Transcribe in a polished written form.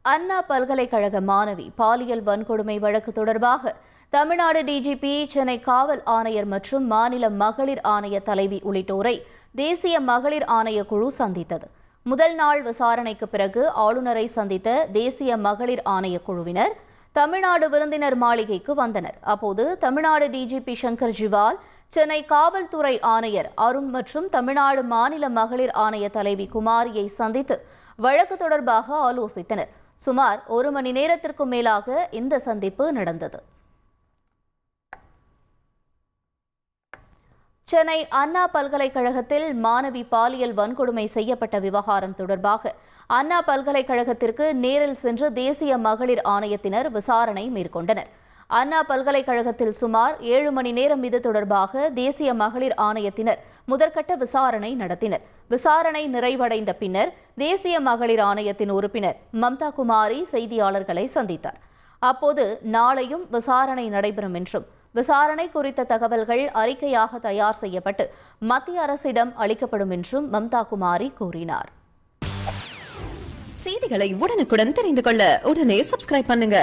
அண்ணா பல்கலைக்கழக மாணவி பாலியல் வன்கொடுமை வழக்கு தொடர்பாக தமிழ்நாடு டிஜிபி, சென்னை காவல் ஆணையர் மற்றும் மாநில மகளிர் ஆணைய தலைவி உள்ளிட்டோரை தேசிய மகளிர் ஆணைய குழு சந்தித்தது. முதல் நாள் விசாரணைக்கு பிறகு ஆளுநரை சந்தித்த தேசிய மகளிர் ஆணைய குழுவினர் தமிழ்நாடு விருந்தினர் மாளிகைக்கு வந்தனர். அப்போது தமிழ்நாடு டிஜிபி சங்கர் ஜிவால், சென்னை காவல்துறை ஆணையர் அருண் மற்றும் தமிழ்நாடு மாநில மகளிர் ஆணைய தலைவி குமாரியை சந்தித்து வழக்கு தொடர்பாக ஆலோசித்தனர். சுமார் 1 மணி நேரத்திற்கும் மேலாக இந்த சந்திப்பு நடந்தது. சென்னை அண்ணா பல்கலைக்கழகத்தில் மாணவி பாலியல் வன்கொடுமை செய்யப்பட்ட விவகாரம் தொடர்பாக அண்ணா பல்கலைக்கழகத்திற்கு நேரில் சென்று தேசிய மகளிர் ஆணையத்தினர் விசாரணை மேற்கொண்டனர். அண்ணா பல்கலைக்கழகத்தில் சுமார் 7 மணி நேரம் இது தொடர்பாக தேசிய மகளிர் ஆணையத்தினர் முதற்கட்ட விசாரணை நடத்தினர். விசாரணை நிறைவடைந்த பின்னர் தேசிய மகளிர் ஆணையத்தின் உறுப்பினர் மம்தா குமாரி செய்தியாளர்களை சந்தித்தார். அப்போது நாளையும் விசாரணை நடைபெறும் என்றும், விசாரணை குறித்த தகவல்கள் அறிக்கையாக தயார் செய்யப்பட்டு மத்திய அரசிடம் அளிக்கப்படும் என்றும் மம்தா குமாரி கூறினார். செய்திகளை உடனுக்குடன் தெரிந்து கொள்ள உடனே சப்ஸ்கிரைப் பண்ணுங்க.